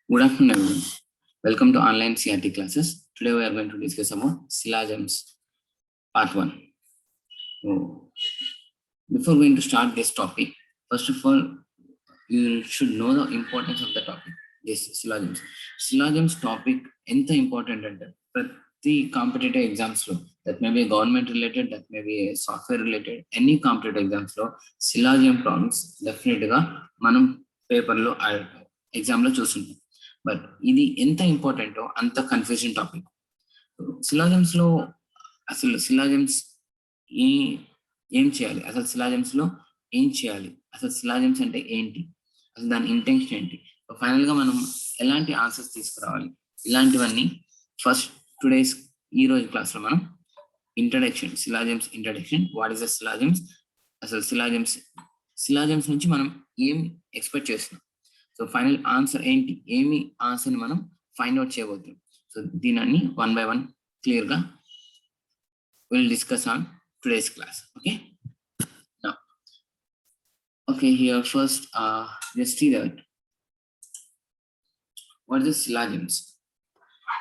Good afternoon, everyone. Welcome to online CRT classes. Today we are going to discuss about syllogisms, part 1. So, before going to start this topic, first of all, you should know the importance of the topic. This syllogisms. Syllogisms topic ఎంత important అంటే ప్రతి competitive exams లో that may B government related, that may B software related, any competitive exams లో సిలాజియం problems definite గా మనం పేపర్లో exam లో చూస్తుంటాం. బట్ ఇది ఎంత ఇంపార్టెంటో అంత కన్ఫ్యూజన్ టాపిక్. సిలాజమ్స్ లో అసలు సిలాజమ్స్ ఏం చేయాలి, అసలు సిలాజమ్స్ లో ఏం చేయాలి, అసలు సిలాజమ్స్ అంటే ఏంటి, అసలు దాని ఇంటెన్షన్ ఏంటి, ఫైనల్ గా మనం ఎలాంటి ఆన్సర్స్ తీసుకురావాలి, ఇలాంటివన్నీ ఫస్ట్ టుడేస్ ఈ రోజు క్లాస్ లో మనం introduction, syllogisms introduction, what is the syllogisms, అసలు సిలాజమ్స్ నుంచి మనం ఏం ఎక్స్పెక్ట్ చేస్తున్నాం, సో ఫైనల్ ఆన్సర్ ఏంటి, ఏమి ఆన్సర్ని మనం ఫైండ్ అవుట్ చేయబోతున్నాం. సో దీనిని వన్ బై వన్ క్లియర్గా will discuss on today's class. Okay, okay, here first just see that what is the syllogisms.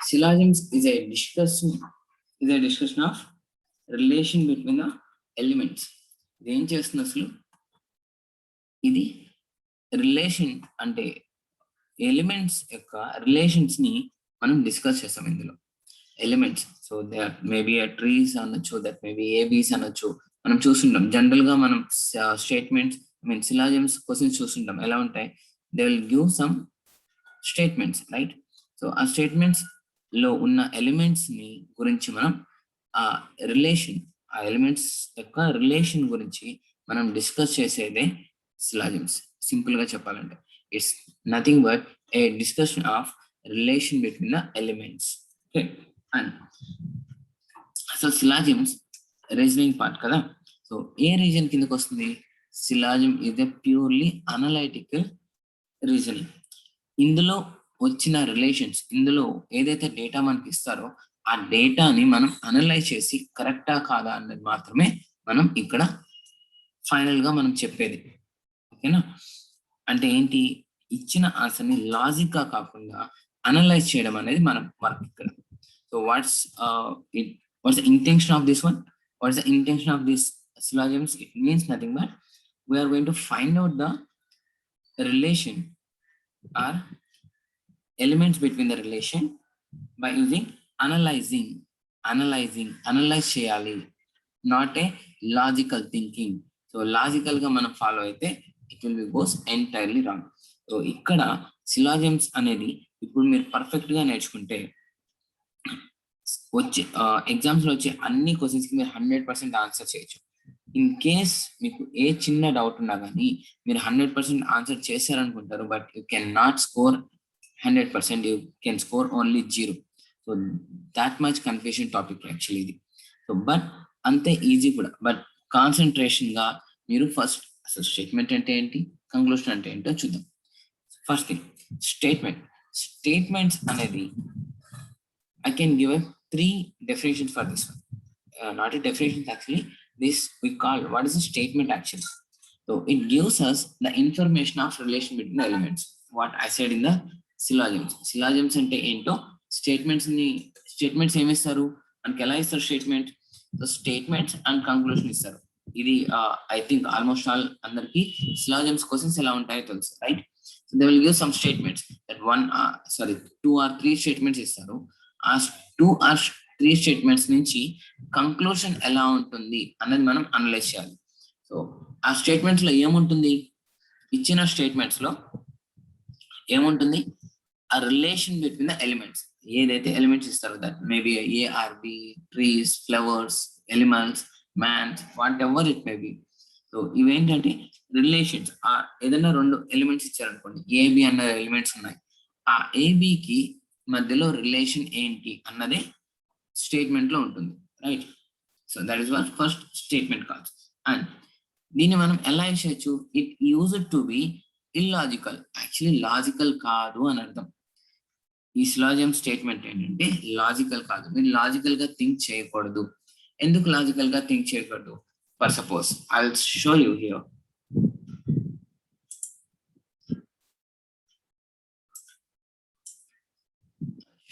Syllogisms is a discussion of relation between the elements. ఏం చేస్తున్న అసలు ఇది relation అంటే elements యొక్క relations ని మనం discuss చేస్తాం ఇందులో. Elements, so that maybe trees అనొచ్చు, దట్ మేబీ ఏబీస్ అనొచ్చు. మనం చూస్తుంటాం జనరల్ గా మనం స్టేట్మెంట్స్, సిలాజమ్స్ క్వశ్చన్స్ చూస్తుంటాం. ఎలా ఉంటాయి, they will give some statements, right? So ఆ స్టేట్మెంట్స్ లో ఉన్న ఎలిమెంట్స్ ని గురించి మనం ఆ రిలేషన్, ఆ ఎలిమెంట్స్ యొక్క రిలేషన్ గురించి మనం డిస్కస్ చేసేదే సిలాజమ్స్. సింపుల్ గా చెప్పాలంటే it's nothing but a discussion of relation between the elements. Okay, and అసలు సిలాజమ్స్ రీజనింగ్ పార్ట్ కదా. సో ఏ రీజన్ కిందకి వస్తుంది? Syllogism is a purely analytical reasoning. ఇందులో వచ్చిన రిలేషన్స్, ఇందులో ఏదైతే డేటా మనకి ఇస్తారో ఆ డేటాని మనం అనలైజ్ చేసి కరెక్టా కాదా అన్నది మాత్రమే మనం ఇక్కడ ఫైనల్ గా మనం చెప్పేది. ఓకేనా? అంటే ఏంటి, ఇచ్చిన ఆన్సర్ని లాజిక్ గా కాకుండా అనలైజ్ చేయడం అనేది మనం వర్క్ ఇక్కడ. So what's the intention of this one, what's the intention of this syllogisms? It means nothing but we are going to find out the relation or elements between the relation by using analyze చేయాలి, not a logical thinking. So logical గా మనం follow అయితే it will be goes entirely wrong. So ఇక్కడ సిలాజమ్స్ అనేది ఇప్పుడు మీరు perfect గా నేర్చుకుంటే వచ్చే ఎగ్జామ్స్ లో వచ్చే అన్ని క్వశ్చన్స్ కి మీరు 100% ఆన్సర్ చేయొచ్చు. ఇన్ కేస్ మీకు ఏ చిన్న డౌట్ ఉన్నా కానీ మీరు 100% ఆన్సర్ చేశారనుకుంటారు, but you can not score 100%, you can score only 0. So that much confusion topic actually ఇది. సో బట్ అంతే ఈజీ కూడా. బట్ కాన్సన్ట్రేషన్ గా మీరు ఫస్ట్ అసలు స్టేట్మెంట్ అంటే ఏంటి, కంక్లూషన్ అంటే ఏంటో చూద్దాం. ఫస్ట్ థింగ్, స్టేట్మెంట్స్ అనేది I can give 3 definitions for this one. Not a definition actually. This we call what is a statement actually. So it gives us the information of relation between the elements. What I said in the syllogisms. Syllogisms అంటే ఏంటో statements ఏమి ఇస్తారు, మనకి ఎలా ఇస్తారు statement? So statements and conclusion ఇస్తారు. ఇది I think almost all అందరికి syllogisms క్వశ్చన్స్ ఎలా ఉంటాయో తెలుసు, right? So they will give some statements that 2 or 3 statements ఇస్తారు. ఆ 2 or 3 స్టేట్మెంట్స్ నుంచి కంక్లూషన్ ఎలా ఉంటుంది అన్నది మనం అనలైజ్ చేయాలి. సో ఆ స్టేట్మెంట్స్ లో ఏముంటుంది, ఇచ్చిన స్టేట్మెంట్స్ లో ఏముంటుంది, ఆ రిలేషన్ బిట్వీన్ ద ఎలిమెంట్స్. ఏదైతే ఎలిమెంట్స్ ఇస్తారో that maybe A R B, trees, flowers, elements, mans, whatever it may be. So ఇవేంటంటే రిలేషన్స్. ఏదైనా 2 ఎలిమెంట్స్ ఇచ్చారనుకోండి, ఏబి అన్న ఎలిమెంట్స్ ఉన్నాయి, ఆ ఏబికి మధ్యలో రిలేషన్ ఏంటి అన్నదే స్టేట్మెంట్ లో ఉంటుంది, right? So that is what first statement calls. And దీన్ని మనం ఎలా చేయొచ్చు, it used to be illogical. Actually logical కాదు అని అర్థం. ఈ సిలాజియం స్టేట్మెంట్ ఏంటంటే లాజికల్ కాదు, మీరు లాజికల్ గా థింక్ చేయకూడదు. ఎందుకు లాజికల్ గా థింక్ చేయకూడదు? For suppose I will show you here.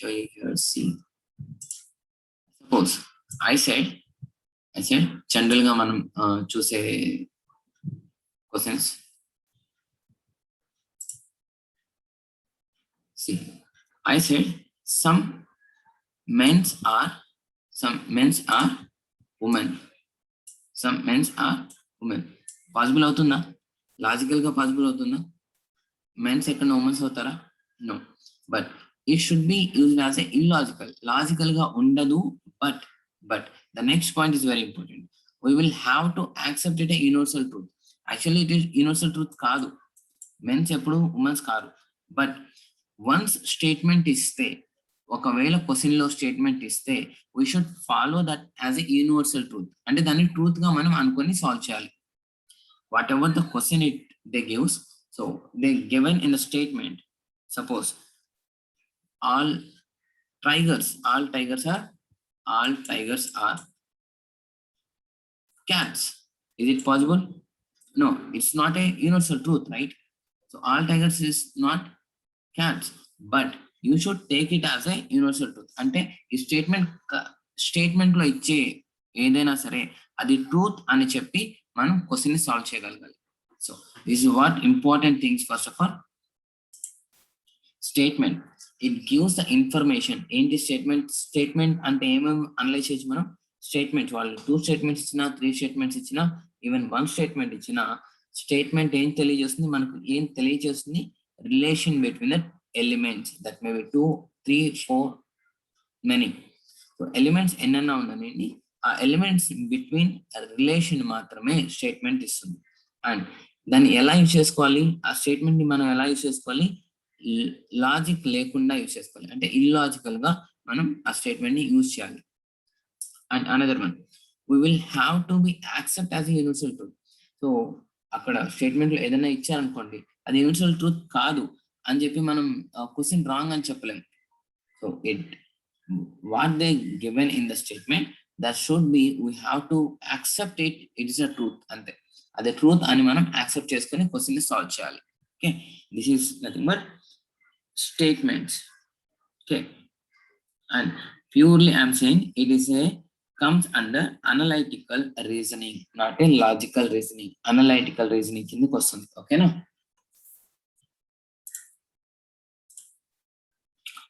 here see. Suppose I said general గా మనం చూసే questions. See, I said some men are women. Some men are women. Possible అవుతుందా? లాజికల్ గా పాసిబుల్ అవుతుందా? మెన్స్ ఎక్కడ womens అవుతారా? No. But it should be used as a illogical. Logical గా ఉండదు. But the next point is very important. We will have to accept it a universal truth. Actually it is universal truth కాదు. Mens ఎప్పుడు womens కాదు. But once statement ఇస్తే, ఒకవేళ question లో statement ఇస్తే we should follow that as a universal truth. అంటే దాన్ని truth గా మనం అనుకొని సాల్వ్ చేయాలి. What ever the question it they gives, so they given in the statement, suppose all tigers are cats. Is it possible? No, it's not a universal truth, right? So all tigers is not cats, but you should take it as a universal truth. అంటే ఈ statement లో ఇచ్చే ఏదైనా సరే అది truth అని చెప్పి మనం క్వశ్చన్ ని సాల్వ్ చేయగలగాలి. So this is what important things. First of all, statement, it gives the information. ఏంటి స్టేట్మెంట్ అంటే ఏమేమి అనలైజ్ చేయొచ్చు మనం? స్టేట్మెంట్స్, వాళ్ళు 2 స్టేట్మెంట్స్ ఇచ్చినా, 3 స్టేట్మెంట్స్ ఇచ్చినా, ఈవెన్ 1 స్టేట్మెంట్ ఇచ్చినా, స్టేట్మెంట్ ఏం తెలియజేస్తుంది మనకు? ఏం తెలియజేస్తుంది? Relation between the elements. That may be 2, 3, 4 many. So elements ఎన్నన్నా ఉందనేది ఆ ఎలిమెంట్స్ బిట్వీన్ రిలేషన్ మాత్రమే స్టేట్మెంట్ ఇస్తుంది. అండ్ దాన్ని ఎలా యూజ్ చేసుకోవాలి? ఆ స్టేట్మెంట్ ని మనం ఎలా యూజ్ చేసుకోవాలి? లాజిక్ లేకుండా యూజ్ చేసుకోవాలి. అంటే ఇల్లాజికల్ గా మనం ఆ స్టేట్మెంట్ ని యూజ్ చేయాలి. And another one, we will have to be accept as a universal truth. So అక్కడ స్టేట్మెంట్ లో ఏదైనా ఇచ్చారనుకోండి, అది యూనివర్సల్ ట్రూత్ కాదు అని చెప్పి మనం క్వశ్చన్ రాంగ్ అని చెప్పలేము. So what they given in the statement, that should be, we have to accept it is a truth. అంతే, అదే ట్రూత్ అని మనం యాక్సెప్ట్ చేసుకొని క్వశ్చన్ ని సాల్వ్ చేయాలి. Okay, this is nothing but statements. Okay, and purely I'm saying it is a comes under analytical reasoning, not a logical reasoning. Analytical reasoning కిందకి వస్తుంది. ఓకేనా?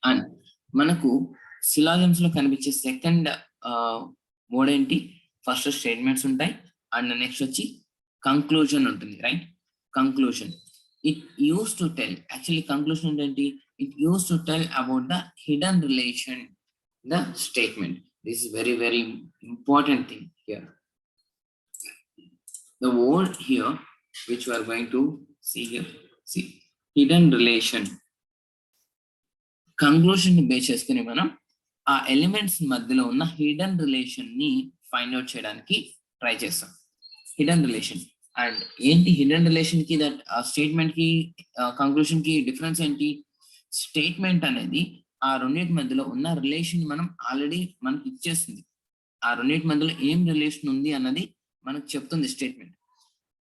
అండ్ మనకు సిలాజమ్స్ లో కనిపించే సెకండ్ వర్డ్ ఏంటి? ఫస్ట్ స్టేట్మెంట్స్ ఉంటాయి and next వచ్చి conclusion ఉంటుంది, right? Conclusion, it use to tell, actually conclusion ఏంటి? It use to tell about the hidden relation the statement. This is very very important thing here. The word here which we are going to see here, see, hidden relation. Conclusion ని base చేసుకుని మనం ఆ elements మధ్యలో ఉన్న hidden relation ని find out చేయడానికి try చేస్తాం. Hidden relation. And ఏంటి హిడెన్ రిలేషన్ కి, దట్ స్టేట్మెంట్ కి కంక్లూజన్ కి డిఫరెన్స్ ఏంటి? స్టేట్మెంట్ అనేది ఆ రెండింటి మధ్యలో ఉన్న రిలేషన్ మనం ఆల్రెడీ మనకి ఇచ్చేస్తుంది. ఆ రెండింటి మధ్యలో ఏం రిలేషన్ ఉంది అన్నది మనకు చెప్తుంది స్టేట్మెంట్.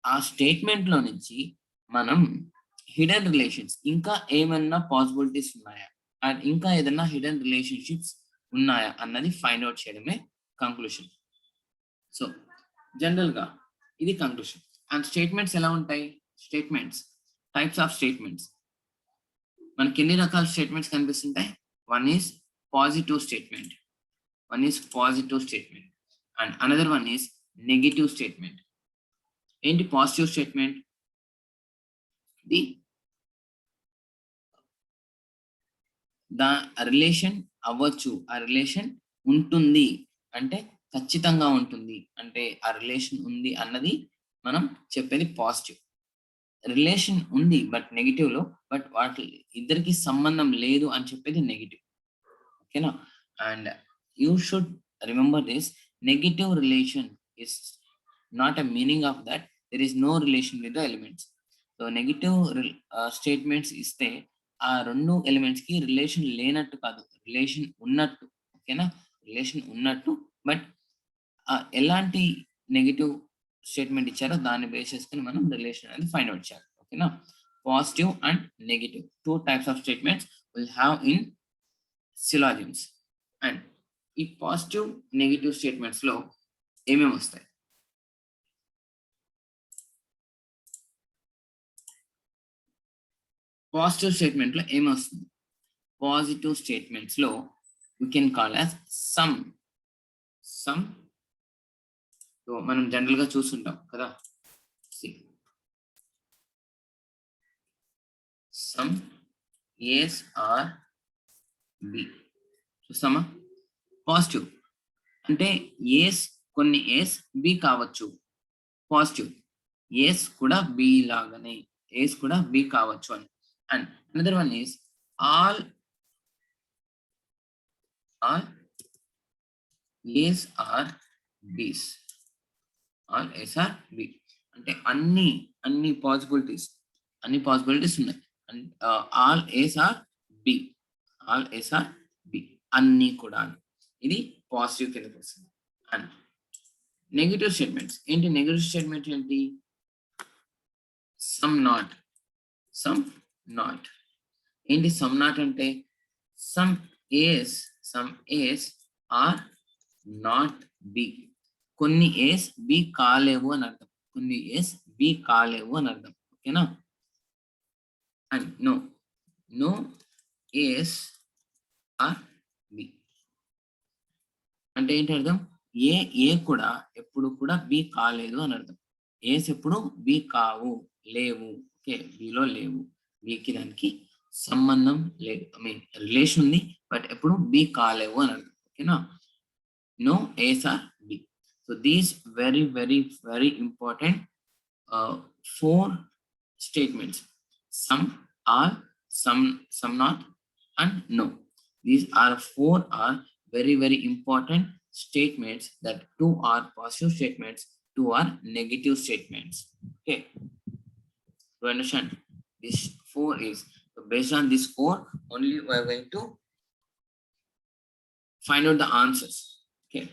ఆ స్టేట్మెంట్ లో నుంచి మనం హిడెన్ రిలేషన్స్, ఇంకా ఏమన్నా పాసిబిలిటీస్ ఉన్నాయా, అండ్ ఇంకా ఏదైనా హిడెన్ రిలేషన్షిప్స్ ఉన్నాయా అన్నది ఫైండ్ అవుట్ చేయడమే కంక్లూషన్. సో జనరల్ గా ఇది కంక్లూషన్. అండ్ స్టేట్మెంట్స్ ఎలా ఉంటాయి? స్టేట్మెంట్స్, టైప్స్ ఆఫ్ స్టేట్మెంట్స్, మనకి ఎన్ని రకాల స్టేట్మెంట్స్ కనిపిస్తుంటాయి? One is positive statement, and another one is negative statement. ఏంటి పాజిటివ్ స్టేట్మెంట్? ది రిలేషన్ అవ్వచ్చు, ఆ రిలేషన్ ఉంటుంది అంటే ఖచ్చితంగా ఉంటుంది అంటే ఆ రిలేషన్ ఉంది అన్నది మనం చెప్పేది పాజిటివ్. రిలేషన్ ఉంది బట్ నెగిటివ్ లో, బట్ వాటి ఇద్దరికి సంబంధం లేదు అని చెప్పేది నెగిటివ్. ఓకేనా? And you should remember this, negative relation is not a meaning of that there is no relation with the elements. So negative statements ఇస్తే ఆ రెండు ఎలిమెంట్స్ కి రిలేషన్ లేనట్టు కాదు, రిలేషన్ ఉన్నట్టు. ఓకేనా? రిలేషన్ ఉన్నట్టు, బట్ ఎలాంటి నెగిటివ్ స్టేట్మెంట్ ఇచ్చారో దాన్ని బేస్ చేసుకుని మనం రిలేషన్ అనేది ఫైండ్ అవుట్ చేయాలి. ఓకేనా? Positive and negative, 2 types of statements will have in syllogisms. And ఈ పాజిటివ్ నెగిటివ్ స్టేట్మెంట్స్ లో ఏమేమి వస్తాయి? పాజిటివ్ స్టేట్మెంట్ లో ఏమి వస్తుంది? పాజిటివ్ స్టేట్మెంట్స్ లో we can call as some. So మనం జనరల్ గా చూస్తుంటాం కదా, సమ్ ఏస్ ఆర్ బి చూస్తామా? పాజిటివ్ అంటే ఏస్, కొన్ని ఏస్ బి కావచ్చు. పాజిటివ్ ఏస్ కూడా బి లాగానే, ఏస్ కూడా బి కావచ్చు అని. And another one is all A's are B's. All A's are B అంటే అన్ని పాసిబిలిటీస్ ఉన్నాయి. And all A's are B, all A's are B అన్ని కూడా. ఇది పాజిటివ్ కిందకి వస్తుంది. అండ్ నెగిటివ్ స్టేట్మెంట్స్ ఏంటి? నెగిటివ్ స్టేట్మెంట్ ఏంటి? Some not. ఏంటి సమ్ నాట్ అంటే? Some A's are not B. కొన్ని ఏస్ బి కాలేవు అని అర్థం. కొన్ని ఏస్ బి కాలేవు అని అర్థం. ఓకేనా? And no A's are B అంటే ఏంటి అర్థం? ఏ కూడా ఎప్పుడు కూడా బి కాలేదు అని అర్థం. ఏస్ ఎప్పుడు బి కావు, లేవు. ఓకే, బిలో లేవు. బికి దానికి సంబంధం లేదు, ఐ మీన్ రిలేషన్ ఉంది, బట్ ఎప్పుడు బి కాలేవు అని అర్థం. ఓకేనా? No A's are B. So these very important 4 statements: some, all, some not, and no. These are 4 are very important statements. That 2 are positive statements, 2 are negative statements. Okay, to understand this 4 is, so based on this 4 only we are going to find out the answers. Okay,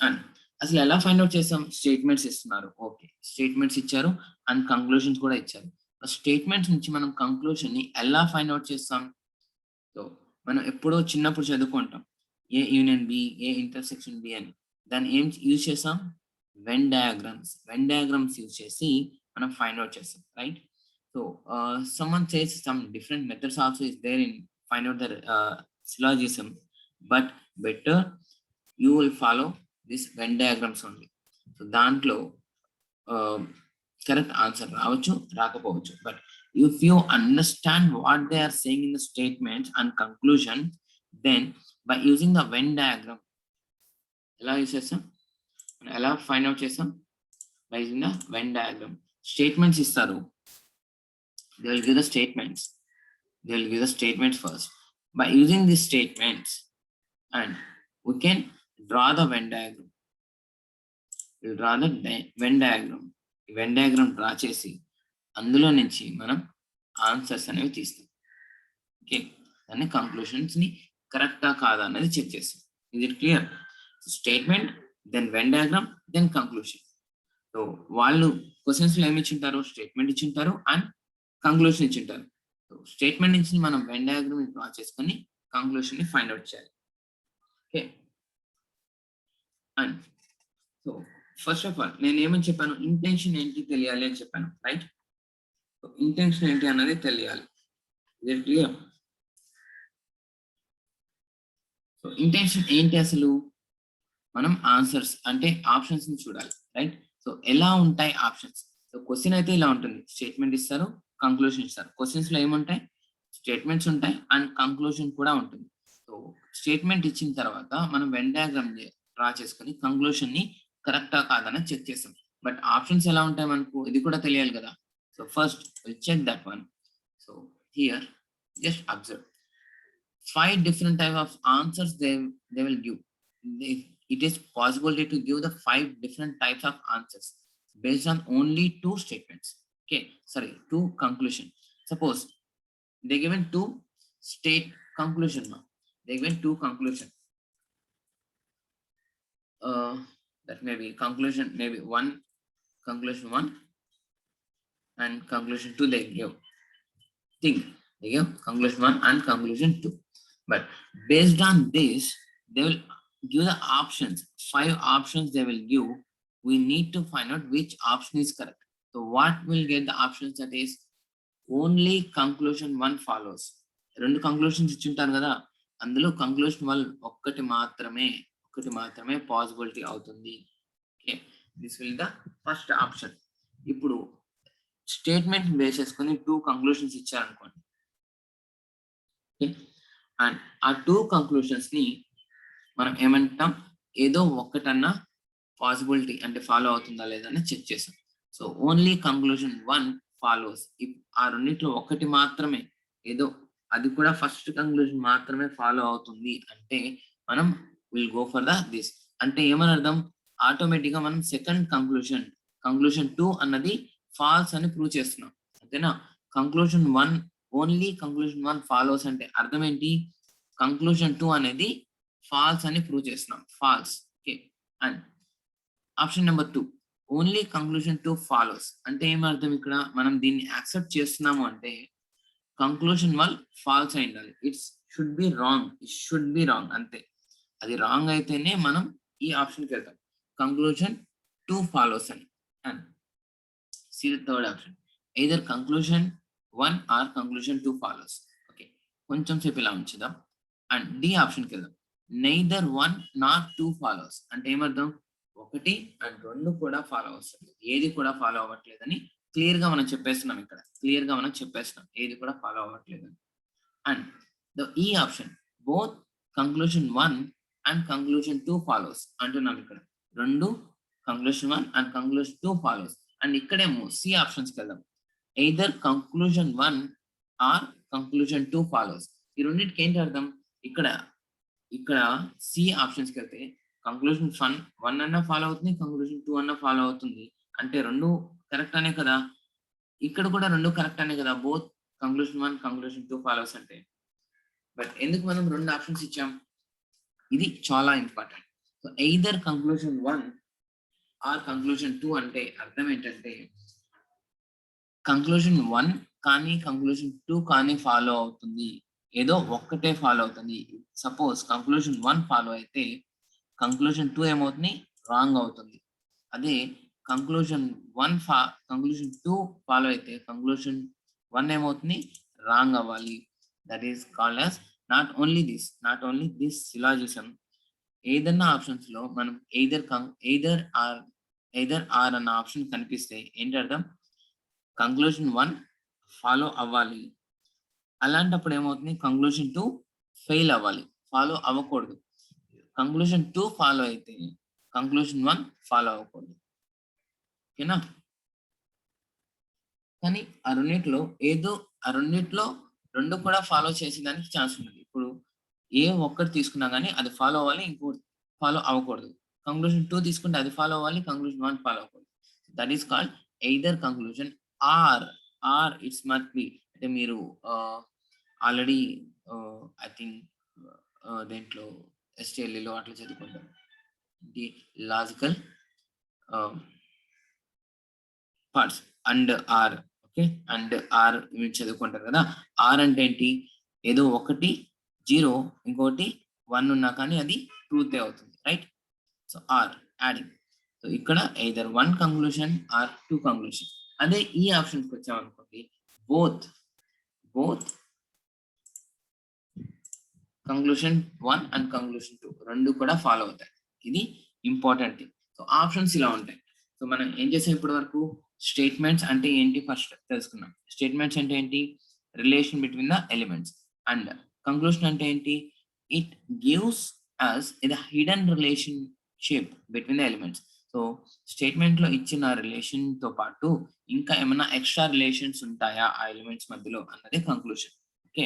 and అసలు ఎలా find out చేస్తాం? Statements ఇస్తున్నారు, okay, statements ఇచ్చారు and conclusions కూడా ఇచ్చారు. Statements నుంచి మనం conclusion ని ఎలా ఫైండ్ అవుట్ చేస్తాం? సో మనం ఎప్పుడో చిన్నప్పుడు చదువుకుంటాం A union B, A intersection B అని. దాన్ని ఏం యూజ్ చేస్తాం? వెన్ డయాగ్రామ్స్ యూజ్ చేసి మనం ఫైండ్ అవుట్ చేస్తాం, right? So someone says some different methods also is there in find out the syllogism, but better you will follow this Venn diagrams only. So దాంట్లో correct answer రావచ్చు, రాకపోవచ్చు. But if you understand what they are saying in the statements and conclusion, then by using the Venn diagram, ఎలా use చేస్తాం, ఎలా find out చేస్తాం? by using the Venn diagram. Statements ఇస్తారు, they will give the statements first. By using these statements, and we can draw the Venn diagram. We'll draw the Venn diagram. Venn diagram draw చేసి అందులో నుంచి మనం answers అనేవి తీస్తాం. Okay, దాన్ని conclusions ని కరెక్టా కాదా అనేది చెక్ చేస్తాం. Is it clear? Statement, then Venn diagram, then conclusion. So వాళ్ళు క్వశ్చన్స్ లో ఏమి ఇచ్చింటారు? స్టేట్మెంట్ ఇచ్చింటారు అండ్ కంక్లూషన్ ఇచ్చింటారు. సో స్టేట్మెంట్ నుంచి మనం వెన్ డయాగ్రామ్ డ్రా చేసుకొని కంక్లూషన్ ని ఫైండ్ అవుట్ చేయాలి. Okay, and so first of all నేను ఏమని చెప్పాను? ఇంటెన్షన్ ఏంటి తెలియాలి అని చెప్పాను, రైట్? సో ఇంటెన్షన్ ఏంటి అన్నది తెలియాలి. Is it clear? So intention ఏంటి అసలు? మనం ఆన్సర్స్ అంటే ఆప్షన్స్ ని చూడాలి, రైట్? సో ఎలా ఉంటాయి ఆప్షన్స్? సో క్వశ్చన్ అయితే ఇలా ఉంటుంది, స్టేట్మెంట్ ఇస్తారు, కంక్లూషన్ ఇస్తారు. క్వశ్చన్స్ లో ఏముంటాయి? స్టేట్మెంట్స్ ఉంటాయి అండ్ కంక్లూషన్ కూడా ఉంటుంది. సో స్టేట్మెంట్ ఇచ్చిన తర్వాత మనం వెన్ డయాగ్రామ్ డ్రా చేసుకొని కంక్లూషన్ ని కరెక్టా కాదని చెక్ చేస్తాం. బట్ ఆప్షన్స్ ఎలా ఉంటాయి మనకు ఇది కూడా తెలియాలి కదా. So first will check that one. So here just observe 5 different type of answers they will give. It is possibility to give the 5 different types of answers based on only 2 statements. Okay, sorry, 2 conclusion. Suppose they given 2 state conclusion now. They given 2 conclusion. That may be conclusion, maybe 1 conclusion 1 and conclusion 2 they give. Think they give conclusion 1 and conclusion 2. But based on this, they will give the options, 5 options they will give. We need to find out which option is correct. So what will get the options, that is only conclusion 1 follows. రెండు conclusions ఇచ్చింటారు కదా, అందులో conclusion 1 ఒక్కటి మాత్రమే possibility అవుతుంది. Okay, this will the first option. ఇప్పుడు statement base చేసుకొని 2 conclusions ఇచ్చారనుకోండి. And ఆ 2 కంక్లూషన్స్ ని మనం ఏమంటాం, ఏదో ఒక్కటన్నా పాసిబిలిటీ అంటే ఫాలో అవుతుందా లేదా అని చెక్ చేసాం. So only conclusion 1 follows. ఆ రెండిట్లో ఒకటి మాత్రమే, ఏదో అది కూడా ఫస్ట్ కంక్లూజన్ మాత్రమే ఫాలో అవుతుంది అంటే మనం విల్ గో ఫర్ దిస్. అంటే ఏమని అర్థం, ఆటోమేటిక్ గా మనం సెకండ్ కంక్లూజన్ 2 అన్నది ఫాల్స్ అని ప్రూవ్ చేస్తున్నాం. అంతేనా? కంక్లూజన్ 1 ఓన్లీ కంక్లూజన్ 1 ఫాలోస్ అంటే అర్థం ఏంటి, కంక్లూజన్ 2 అనేది ఫాల్స్ అని ప్రూవ్ చేస్తున్నాం, false. Okay, and option number 2 only conclusion 2 follows అంటే ఏమర్థం, ఇక్కడ మనం దీన్ని యాక్సెప్ట్ చేస్తున్నాము అంటే కంక్లూజన్ 1 ఫాల్స్ అయి ఉండాలి. ఇట్ షుడ్ బి రాంగ్ అంతే. అది రాంగ్ అయితేనే మనం ఈ ఆప్షన్కి వెళ్తాం, కంక్లూజన్ 2 ఫాలోస్ అని. And see the third option, either conclusion 1 or conclusion 2 follows. Okay, కొంచెం సేపు ఇలా ఉంచుదాం. అండ్ డి ఆప్షన్కి వెళ్దాం, నెయిదర్ 1 నార్ 2 ఫాలోస్ అంటే ఏమర్థం, 1 అండ్ 2 కూడా ఫాలో అవుతుంది, ఏది కూడా ఫాలో అవ్వట్లేదని క్లియర్ గా మనం చెప్పేస్తున్నాం. ఇక్కడ క్లియర్ గా మనం చెప్పేస్తున్నాం ఏది కూడా ఫాలో అవ్వట్లేదని. అండ్ ద ఈ option both conclusion 1 and conclusion 2 follows అంటున్నాం. ఇక్కడ 2 conclusion 1 and conclusion 2 follows. And ఇక్కడేమో సి ఆప్షన్స్కి వెళ్దాం, either conclusion 1 or conclusion 2 follows. ఈ రెండింటికి ఏంటి అర్థం, ఇక్కడ సి ఆప్షన్స్కి వెళ్తే కంక్లూజన్ 1 అన్నా ఫాలో అవుతుంది, కంక్లూజన్ 2 అన్నా ఫాలో అవుతుంది అంటే 2 కరెక్ట్ అనే కదా. ఇక్కడ కూడా 2 కరెక్ట్ అనే కదా, బోత్ కంక్లూజన్ 1 కంక్లూజన్ 2 ఫాలోస్ అంటే. బట్ ఎందుకు మనం 2 ఆప్షన్స్ ఇచ్చాం, ఇది చాలా important. So either conclusion 1 or conclusion 2 అంటే అర్థం ఏంటంటే కంక్లూజన్ 1 కానీ కంక్లూజన్ 2 కానీ ఫాలో అవుతుంది, ఏదో ఒక్కటే ఫాలో అవుతుంది. సపోజ్ కంక్లూజన్ 1 ఫాలో అయితే కంక్లూజన్ 2 ఏమవుతుంది, రాంగ్ అవుతుంది. అదే కంక్లూజన్ 2 ఫాలో అయితే కంక్లూజన్ 1 ఏమవుతుంది, రాంగ్ అవ్వాలి. That is called as not only this syllogism. ఏదన్నా ఆప్షన్స్ లో మనం ఎయిదర్ ఆర్ అన్న ఆప్షన్ కనిపిస్తే ఏంటి అర్థం, కంక్లూజన్ 1 ఫాలో అవ్వాలి. అలాంటప్పుడు ఏమవుతుంది, కంక్లూజన్ 2 ఫెయిల్ అవ్వాలి, ఫాలో అవ్వకూడదు. కంక్లూజన్ 2 ఫాలో అయితే కంక్లూజన్ 1 ఫాలో అవ్వకూడదు. ఓకేనా? కానీ ఆ రెండిట్లో 2 కూడా ఫాలో చేసేదానికి ఛాన్స్ ఉంటుంది. ఇప్పుడు ఏ ఒక్కటి తీసుకున్నా కానీ అది ఫాలో అవ్వాలి, ఇంకోటి ఫాలో అవ్వకూడదు. కంక్లూజన్ 2 తీసుకుంటే అది ఫాలో అవ్వాలి, కంక్లూజన్ 1 ఫాలో అవ్వకూడదు. That is called either conclusion or it's must be. అంటే మీరు ఆల్రెడీ ఐ థింక్ దేంట్లో ఎస్టీఎల్ఈలో అట్లా చదువుకుంటారు, the logical parts and or. Okay, and or మీరు చదువుకుంటారు కదా. ఆర్ అంటే ఏంటి, ఏదో ఒకటి 0 ఇంకోటి 1 ఉన్నా కానీ అది ట్రూత్ అవుతుంది, right? So or adding. So ఇక్కడ ఎయిదర్ 1 కంక్లూజన్ ఆర్ 2 కంక్లూజన్. అదే ఈ ఆప్షన్కి వచ్చామనుకోండి, బోత్ కంక్లూజన్ 1 అండ్ కంక్లూజన్ 2 2 కూడా ఫాలో అవుతాయి. ఇది ఇంపార్టెంట్ థింగ్. సో ఆప్షన్స్ ఇలా ఉంటాయి. సో మనం ఏం చేసాం ఇప్పటి వరకు, స్టేట్మెంట్స్ అంటే ఏంటి ఫస్ట్ తెలుసుకున్నాం. స్టేట్మెంట్స్ అంటే ఏంటి, relation between the elements. And conclusion అంటే ఏంటి, it gives us the hidden relationship between the elements. So statement లో ఇచ్చిన రిలేషన్ తో పాటు ఇంకా ఏమైనా ఎక్స్ట్రా రిలేషన్స్ ఉంటాయా ఆ ఎలిమెంట్స్ మధ్యలో అన్నది కంక్లూజన్. ఓకే,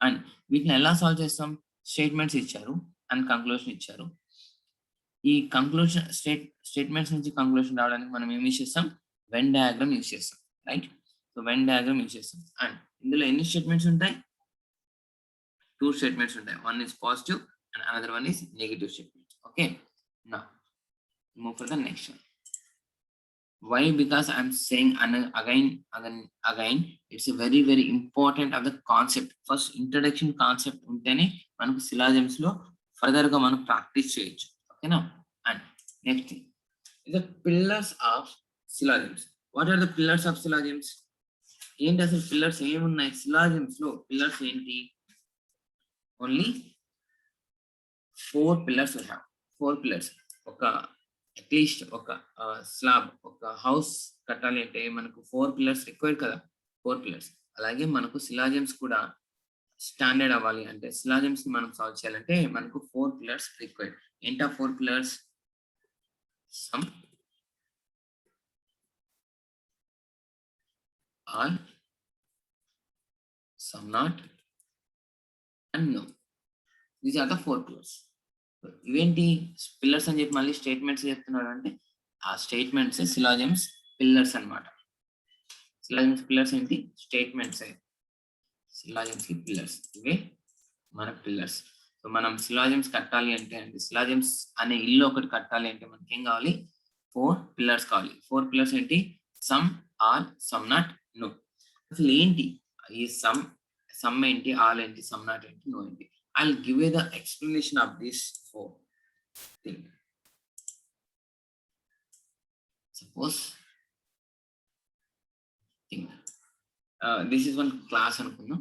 అండ్ వీటిని ఎలా సాల్వ్ చేస్తాం, స్టేట్మెంట్స్ ఇచ్చారు అండ్ కంక్లూజన్ ఇచ్చారు. ఈ కంక్లూజన్ స్టేట్మెంట్స్ నుంచి కంక్లూజన్ రావడానికి మనం ఏం యూజ్ చేస్తాం, వెన్ డయాగ్రామ్ యూజ్ చేస్తాం, right? So Venn diagram use చేస్తాం. అండ్ ఇందులో ఎన్ని స్టేట్మెంట్స్ ఉంటాయి, 2 స్టేట్మెంట్స్ ఉంటాయి. One is positive and another one is negative statement. Okay, now move for the next one. Why? Because I'm saying again, it's a very important of the concept. First introduction concept ఉంటేనే మనకు syllogisms లో further గా మనం practice చేయొచ్చు. ఓకేనా? And next the pillars of syllogisms. What are the pillars of syllogisms? ఏంటి అసలు pillars ఏమున్నాయి syllogisms లో? పిల్లర్స్ ఏంటి? Only 4 pillars we have. 4 pillars. ఒక అట్లీస్ట్ ఒక స్లాబ్, ఒక హౌస్ కట్టాలి అంటే మనకు 4 pillars రిక్వైర్డ్ కదా. 4 pillars. అలాగే మనకు syllogisms కూడా స్టాండర్డ్ అవ్వాలి అంటే syllogisms ని మనం సాల్వ్ చేయాలంటే మనకు 4 pillars రిక్వైర్డ్. ఏంటా 4 pillars? Some, all, some not and no. These are the 4 pillars. ఇవేంటి పిల్లర్స్ అని చెప్పి మళ్ళీ స్టేట్మెంట్స్ చెప్తున్నాడు అంటే ఆ స్టేట్మెంట్స్ syllogisms పిల్లర్స్ అన్నమాట. syllogisms పిల్లర్స్ ఏంటి? స్టేట్మెంట్స్. syllogisms కి పిల్లర్స్ ఇవే మన పిల్లర్స్. సో మనం syllogisms కట్టాలి అంటే syllogisms అనే ఇల్లు ఒకటి కట్టాలి అంటే మనకి ఏం కావాలి? 4 pillars కావాలి. 4 pillars ఏంటి? Some, all, some not, no. అసలు ఏంటి ఈ సమ్ ఏంటి, ఆల్ ఏంటి, సమ్ నాట్ ఏంటి, నో ఏంటి? I'll give you the explanation of this 4 thing. Suppose this is one class అనుకుందాం.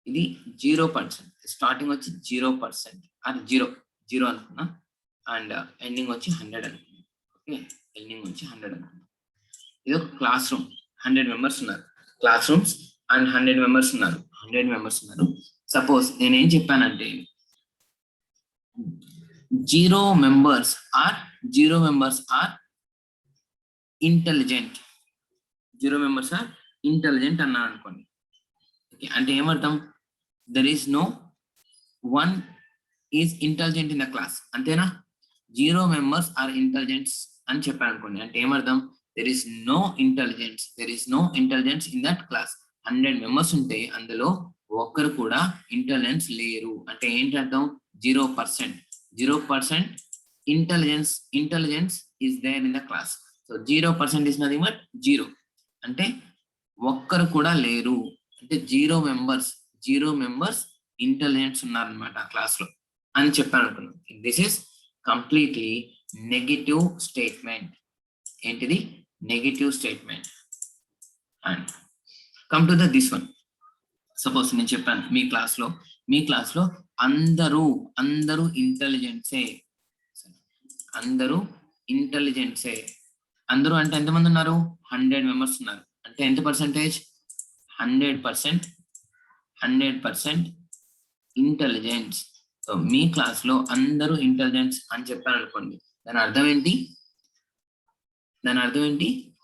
ఇది 0%, స్టార్టింగ్ వచ్చి 0% అది 0 అనుకున్నా అండ్ ఎండింగ్ వచ్చి 100 అనుకున్నా. ఓకే, ఎండింగ్ వచ్చి 100 అనుకున్నా. ఇది ఒక క్లాస్ రూమ్, 100 మెంబర్స్ ఉన్నారు. క్లాస్ రూమ్స్ అండ్ 100 మెంబర్స్ ఉన్నారు. 100 మెంబర్స్ ఉన్నారు. సపోజ్ నేనేం చెప్పానంటే 0 members are intelligent. 0 members are intelligent అన్నాను అనుకోండి. ఓకే, అంటే ఏమర్థం? There is no one is intelligent in the class, అంతేనా? 0 members are ఇంటెలిజెంట్స్ అని చెప్పాను అనుకోండి. అంటే ఏమర్థం? There is no intelligence in that class. 100 members ఉంటే అందులో ఒక్కరు కూడా ఇంటెలిజెన్స్ లేరు అంటే ఏంటి అర్థం? 0% intelligence is there in the class. So 0% is nothing but 0 అంటే ఒక్కరు కూడా లేరు అంటే 0 members ఇంటెలిజెన్స్ ఉన్నారనమాట ఆ క్లాస్ లో అని చెప్పాను అనుకున్నాం. This is completely negative statement. ఏంటిది? Negative statement. And come to this one. Suppose నేను చెప్పాను మీ క్లాస్ లో అందరూ ఇంటెలిజెంట్సే. అందరూ అంటే ఎంతమంది ఉన్నారు? 100 members ఉన్నారు. అంటే ఎంత పర్సెంటేజ్? 100% ఇంటెలిజెన్స్. సో మీ క్లాస్ లో అందరూ ఇంటెలిజెన్స్ అని చెప్పాను అనుకోండి. దాని అర్థం ఏంటి?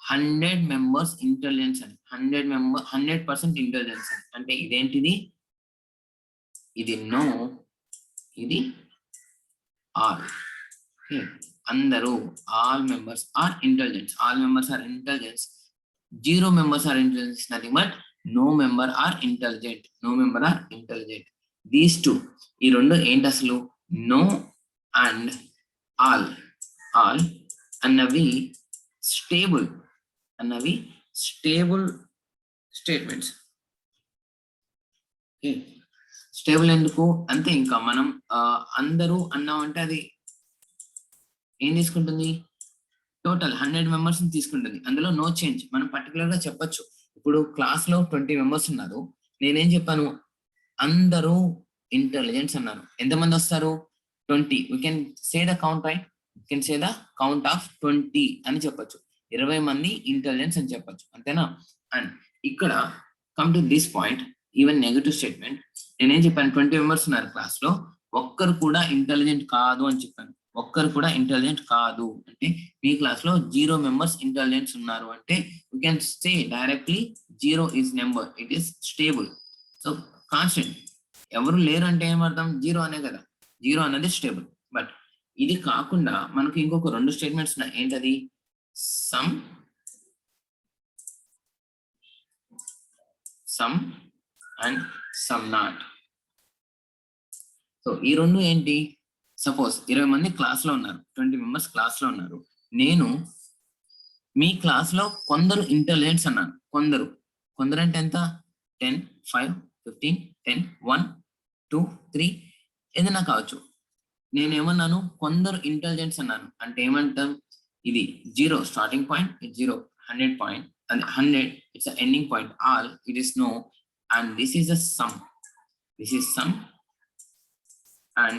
100 members ఇంటెలిజెన్స్ అని. 100% ఇంటెలిజెన్స్ అని. అంటే ఇదేంటిది? ఇది నో, ఇది ఆల్. అందరూ all members are intelligence. 0 members are intelligent, nothing but no member are intelligent. These two, ఈ రెండు ఏంటి అసలు? నో అండ్ ఆల్ అన్నవి స్టేబుల్ స్టేట్మెంట్స్. స్టేబుల్ ఎందుకు అంతే. ఇంకా మనం అందరూ అన్నామంటే అది ఏం తీసుకుంటుంది? టోటల్ 100 members తీసుకుంటుంది. అందులో నో చేంజ్. మనం పర్టికులర్ గా చెప్పొచ్చు. ఇప్పుడు క్లాస్ లో 20 members ఉన్నారు. నేనేం చెప్పాను? అందరూ ఇంటెలిజెంట్స్ అన్నాను. ఎంతమంది వస్తారు? 20. We can say the count, right? We can say the count of 20 అని చెప్పొచ్చు. 20 మంది ఇంటెలిజెన్స్ అని చెప్పొచ్చు, అంతేనా? అండ్ ఇక్కడ come to this point, even negative statement. నేనేం చెప్పాను? 20 members ఉన్నారు క్లాస్ లో, ఒక్కరు కూడా ఇంటెలిజెంట్ కాదు అని చెప్పాను. ఒక్కరు కూడా ఇంటెలిజెంట్ కాదు అంటే మీ క్లాస్ లో 0 members ఇంటెలిజెన్స్ ఉన్నారు అంటే you can say directly 0 is number, it is stable. So constant. ఎవరు లేరు అంటే ఏమర్థం? 0 అనే కదా. 0 అనేది స్టేబుల్. బట్ ఇది కాకుండా మనకి ఇంకొక 2 స్టేట్మెంట్స్ ఉన్నాయి. ఏంటది? Some and some not. So ఈ రెండు ఏంటి? సపోజ్ 20 మంది క్లాస్ లో ఉన్నారు, 20 members క్లాస్ లో ఉన్నారు. నేను మీ క్లాస్ లో కొందరు ఇంటెలిజెంట్స్ అన్నాను. కొందరు అంటే ఎంత? 10, 5, 15, 10, 1, 2, 3 ఏదైనా కావచ్చు. నేనేమన్నాను? కొందరు ఇంటెలిజెంట్స్ అన్నాను. అంటే ఏమంటాం? ఇది 0 starting point, 0 100 point, and 100 it's a ending point. All it is no, and this is a sum. This is sum, and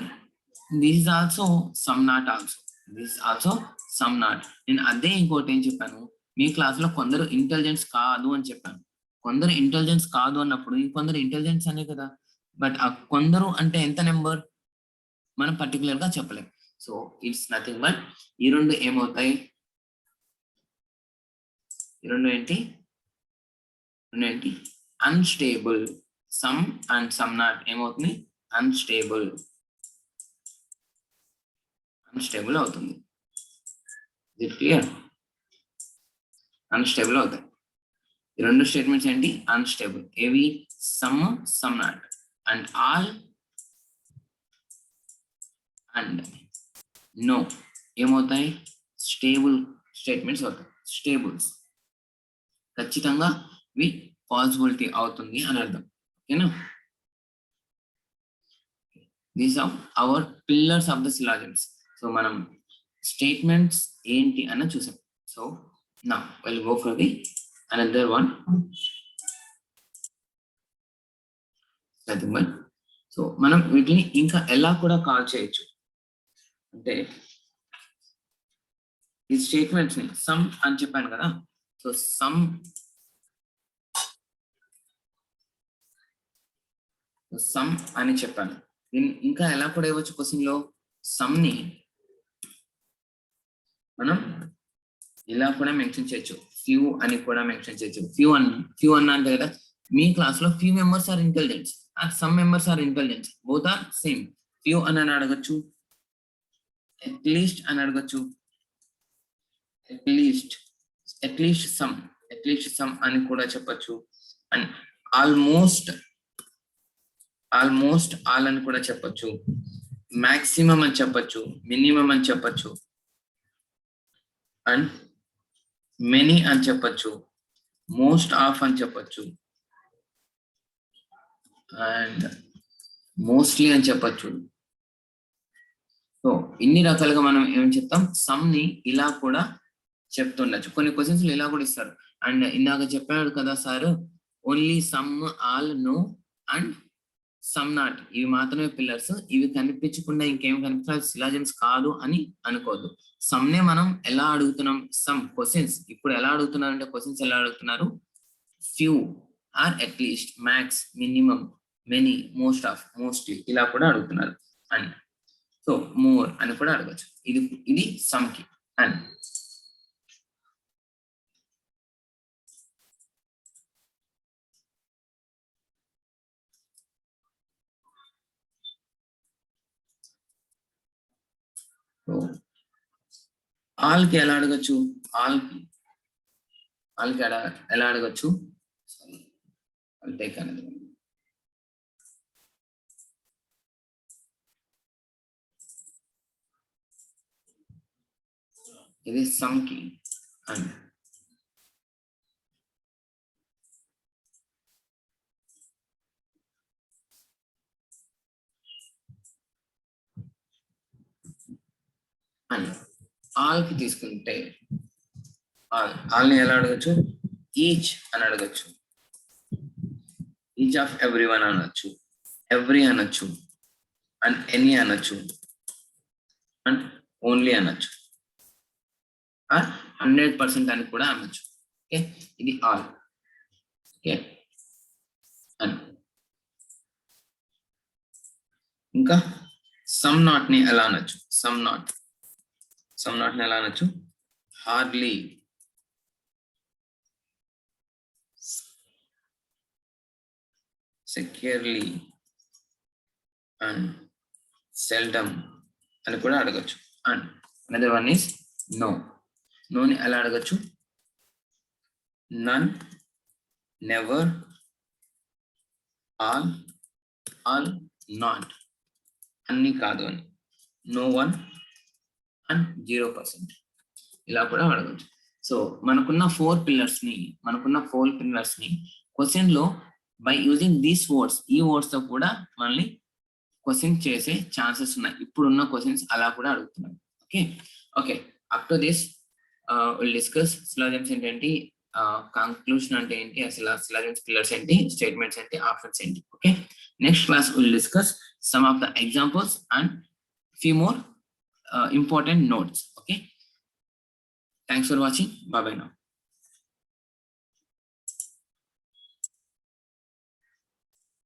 this is also sum not also. This is also sum not. నేను అదే ఇంకోటి ఏం చెప్పాను? మీ class లో కొందరు intelligence కాదు అని చెప్పాను. కొందరు ఇంటెలిజెన్స్ కాదు అన్నప్పుడు ఇంకొందరు ఇంటెలిజెన్స్ అనే కదా. బట్ ఆ కొందరు అంటే ఎంత నెంబర్ మనం పర్టికులర్ గా చెప్పలేం. సో ఇట్స్ నథింగ్ బట్ ఈ రెండు ఏమవుతాయి? ఈ రెండు ఏంటి? Unstable. Some and some not ఏమవుతుంది? అన్స్టేబుల్ అవుతుంది. ఇది క్లియర్? అన్స్టేబుల్ అవుతాయి. ఈ రెండు స్టేట్మెంట్స్ ఏంటి? అన్స్టేబుల్. ఏవి? Some, some not. And all and no ఏమవుతాయి? స్టేబుల్ స్టేట్మెంట్స్ అవుతాయి. స్టేబుల్స్ ఖచ్చితంగా వి పాసిబిలిటీ అవుతుంది అని అర్థం. ఓకేనా? These are our pillars of the syllogisms. So మనం స్టేట్మెంట్స్ ఏంటి అని చూసాం. So now will go for the another one. So మనం వీటిని ఇంకా ఎలా కూడా కాల్ చేయొచ్చు అంటే ఈ స్టేట్మెంట్స్ ని సమ్ అని చెప్పాను కదా. సో సమ్ అని చెప్పాను. దీన్ని ఇంకా ఎలా కూడా ఇవ్వచ్చు క్వశ్చన్ లో. సమ్ ని మనం ఇలా కూడా మెన్షన్ చేయొచ్చు. ఫ్యూ అని కూడా మెన్షన్ చేయొచ్చు. ఫ్యూ అన్నా అంటే కదా మీ క్లాస్ లో few members are intelligents are some members are intelligents, both are same. Few అని అడగచ్చు, అట్లీస్ట్ అని అడగచ్చు, అట్లీస్ట్ సమ్ అని కూడా చెప్పచ్చు. అండ్ ఆల్మోస్ట్ ఆల్ అని కూడా చెప్పచ్చు. మాక్సిమం అని చెప్పచ్చు, మినిమం అని చెప్పచ్చు, అండ్ మెనీ అని చెప్పచ్చు, మోస్ట్ ఆఫ్ అని చెప్పచ్చు, అండ్ మోస్ట్లీ అని చెప్పచ్చు. సో ఇన్ని రకాలుగా మనం ఏం చెప్తాం? సమ్ ని ఇలా కూడా చెప్తుండొచ్చు. కొన్ని క్వశ్చన్స్ ఇలా కూడా ఇస్తారు. అండ్ ఇందాక చెప్పాడు కదా sir, only some, all, no and some not ఇవి మాత్రమే పిల్లర్స్. ఇవి కనిపించకుండా ఇంకేం కనిపించాలి సిలాజిమ్స్ కాదు అని అనుకోవద్దు. సమ్ నే మనం ఎలా అడుగుతున్నాం? సమ్ క్వశ్చన్స్ ఇప్పుడు ఎలా అడుగుతున్నారు అంటే క్వశ్చన్స్ ఎలా అడుగుతున్నారు? Few are at least, max, minimum, many, most of, mostly ఇలా కూడా అడుగుతున్నారు. అండ్ సో మోర్ అని కూడా అడగచ్చు. ఇది సమ్ కి. అండ్ ఆల్ కి ఎలా అడగచ్చు? ఆల్ కి ఎలా అడగచ్చు? టేక్ అనేది ఇది సమ్ కి. అండ్ ఆల్ కి తీసుకుంటే ఆల్ ని ఎలా అడగచ్చు? ఈచ్ అని అడగచ్చు, ఈచ్ ఆఫ్ ఎవ్రీ వన్ అనొచ్చు, ఎవ్రీ అనొచ్చు, అండ్ ఎనీ అనొచ్చు, అండ్ ఓన్లీ అనొచ్చు, 100% అని కూడా అనొచ్చు. ఓకే, ఇది ఆల్. ఓకే, అండ్ ఇంకా సమ్ నాట్ ని ఎలా అనొచ్చు? సమ్ నాట్ ని ఎలా అనొచ్చు? హార్డ్లీ, సెక్యూర్లీ అండ్ సెల్డమ్ అని కూడా అడగచ్చు. And another one is no. నోని ఎలా అడగచ్చు? నన్, నెవర్, ఆల్, నాట్, అన్ని కాదు అని, నో వన్ అండ్ 0% ఇలా కూడా అడగచ్చు. సో మనకున్న ఫోర్ పిల్లర్స్ ని క్వశ్చన్ లో బై యూజింగ్ దీస్ వర్డ్స్, ఈ వర్డ్స్ తో కూడా మనల్ని క్వశ్చన్ చేసే ఛాన్సెస్ ఉన్నాయి. ఇప్పుడున్న క్వశ్చన్స్ అలా కూడా అడుగుతున్నాం. Okay okay up to this will discuss syllogisms ఏంటి, కంక్లూషన్ అంటే ఏంటి, అసలు సిలాజిమ్స్ పిల్లర్స్ ఏంటి, స్టేట్మెంట్స్ ఏంటి, ఆప్షన్స్ ఏంటి. Okay next class will discuss some of the examples and few more important notes. Okay, thanks for watching. Bye bye now.